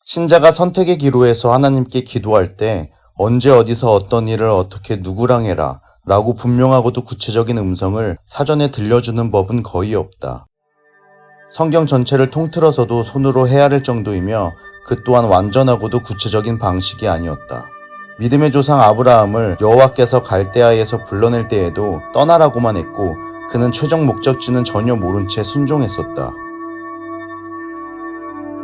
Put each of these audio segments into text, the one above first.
신자가 선택의 기로에서 하나님께 기도할 때 언제 어디서 어떤 일을 어떻게 누구랑 해라 라고 분명하고도 구체적인 음성을 사전에 들려주는 법은 거의 없다. 성경 전체를 통틀어서도 손으로 헤아릴 정도이며 그 또한 완전하고도 구체적인 방식이 아니었다. 믿음의 조상 아브라함을 여호와께서 갈대아에서 불러낼 때에도 떠나라고만 했고 그는 최종 목적지는 전혀 모른 채 순종했었다.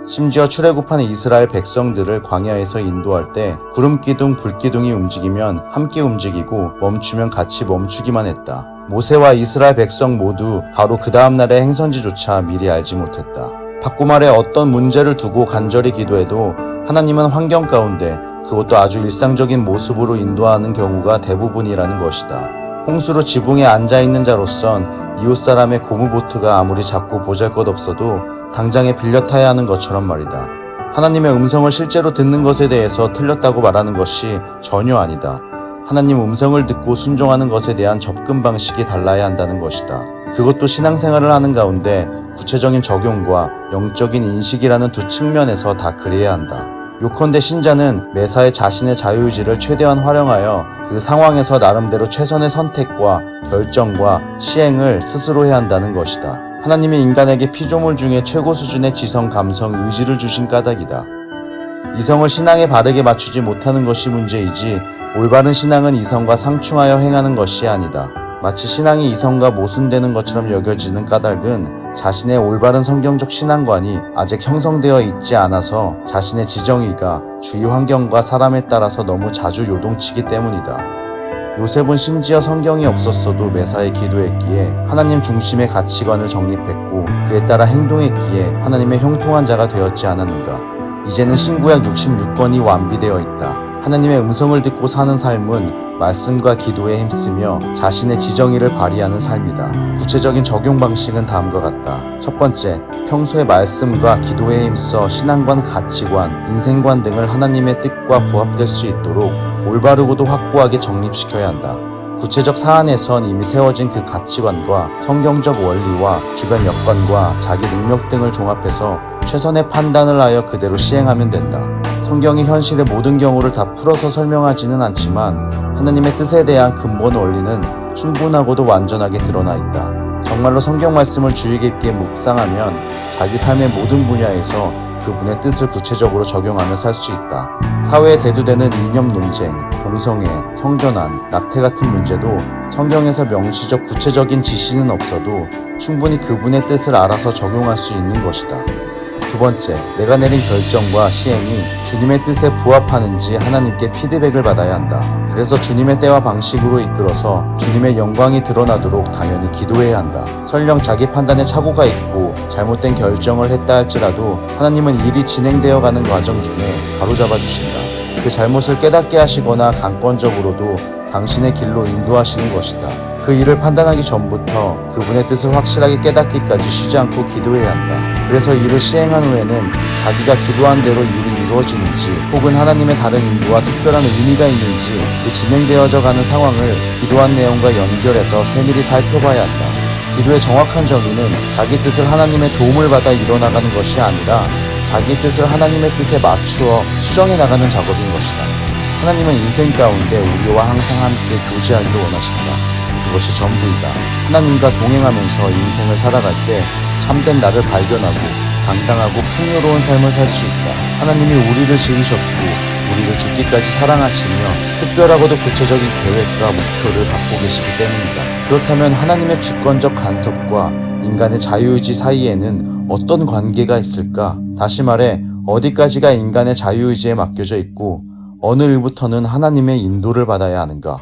심지어 출애굽한 이스라엘 백성들을 광야에서 인도할 때 구름기둥, 불기둥이 움직이면 함께 움직이고 멈추면 같이 멈추기만 했다. 모세와 이스라엘 백성 모두 바로 그 다음날의 행선지조차 미리 알지 못했다. 바꿈 아래 어떤 문제를 두고 간절히 기도해도 하나님은 환경 가운데 그것도 아주 일상적인 모습으로 인도하는 경우가 대부분이라는 것이다. 홍수로 지붕에 앉아있는 자로선 이웃사람의 고무보트가 아무리 작고 보잘것없어도 당장에 빌려 타야 하는 것처럼 말이다. 하나님의 음성을 실제로 듣는 것에 대해서 틀렸다고 말하는 것이 전혀 아니다. 하나님 음성을 듣고 순종하는 것에 대한 접근 방식이 달라야 한다는 것이다. 그것도 신앙생활을 하는 가운데 구체적인 적용과 영적인 인식이라는 두 측면에서 다 그래야 한다. 요컨대 신자는 매사에 자신의 자유의지를 최대한 활용하여 그 상황에서 나름대로 최선의 선택과 결정과 시행을 스스로 해야 한다는 것이다. 하나님이 인간에게 피조물 중에 최고 수준의 지성, 감성, 의지를 주신 까닭이다. 이성을 신앙에 바르게 맞추지 못하는 것이 문제이지 올바른 신앙은 이성과 상충하여 행하는 것이 아니다. 마치 신앙이 이성과 모순되는 것처럼 여겨지는 까닭은 자신의 올바른 성경적 신앙관이 아직 형성되어 있지 않아서 자신의 지정의가 주위 환경과 사람에 따라서 너무 자주 요동치기 때문이다. 요셉은 심지어 성경이 없었어도 매사에 기도했기에 하나님 중심의 가치관을 정립했고 그에 따라 행동했기에 하나님의 형통한 자가 되었지 않았는가. 이제는 신구약 66권이 완비되어 있다. 하나님의 음성을 듣고 사는 삶은 말씀과 기도에 힘쓰며 자신의 지정의를 발휘하는 삶이다. 구체적인 적용 방식은 다음과 같다. 첫 번째, 평소에 말씀과 기도에 힘써 신앙관, 가치관, 인생관 등을 하나님의 뜻과 부합될 수 있도록 올바르고도 확고하게 정립시켜야 한다. 구체적 사안에선 이미 세워진 그 가치관과 성경적 원리와 주변 여건과 자기 능력 등을 종합해서 최선의 판단을 하여 그대로 시행하면 된다. 성경이 현실의 모든 경우를 다 풀어서 설명하지는 않지만 하나님의 뜻에 대한 근본 원리는 충분하고도 완전하게 드러나 있다. 정말로 성경 말씀을 주의 깊게 묵상하면 자기 삶의 모든 분야에서 그분의 뜻을 구체적으로 적용하며 살 수 있다. 사회에 대두되는 이념 논쟁, 동성애, 성전환, 낙태 같은 문제도 성경에서 명시적 구체적인 지시는 없어도 충분히 그분의 뜻을 알아서 적용할 수 있는 것이다. 두 번째, 내가 내린 결정과 시행이 주님의 뜻에 부합하는지 하나님께 피드백을 받아야 한다. 그래서 주님의 때와 방식으로 이끌어서 주님의 영광이 드러나도록 당연히 기도해야 한다. 설령 자기 판단에 착오가 있고 잘못된 결정을 했다 할지라도 하나님은 일이 진행되어 가는 과정 중에 바로잡아 주신다. 그 잘못을 깨닫게 하시거나 강권적으로도 당신의 길로 인도하시는 것이다. 그 일을 판단하기 전부터 그분의 뜻을 확실하게 깨닫기까지 쉬지 않고 기도해야 한다. 그래서 이를 시행한 후에는 자기가 기도한 대로 일이 이루어지는지 혹은 하나님의 다른 인도와 특별한 의미가 있는지 그 진행되어져 가는 상황을 기도한 내용과 연결해서 세밀히 살펴봐야 한다. 기도의 정확한 정의는 자기 뜻을 하나님의 도움을 받아 이뤄나가는 것이 아니라 자기 뜻을 하나님의 뜻에 맞추어 수정해 나가는 작업인 것이다. 하나님은 인생 가운데 우리와 항상 함께 교제하기를 원하신다. 그것이 전부이다. 하나님과 동행하면서 인생을 살아갈 때 참된 나를 발견하고 당당하고 풍요로운 삶을 살 수 있다. 하나님이 우리를 지으셨고 우리를 죽기까지 사랑하시며 특별하고도 구체적인 계획과 목표를 갖고 계시기 때문이다. 그렇다면 하나님의 주권적 간섭과 인간의 자유의지 사이에는 어떤 관계가 있을까? 다시 말해 어디까지가 인간의 자유의지에 맡겨져 있고 어느 일부터는 하나님의 인도를 받아야 하는가?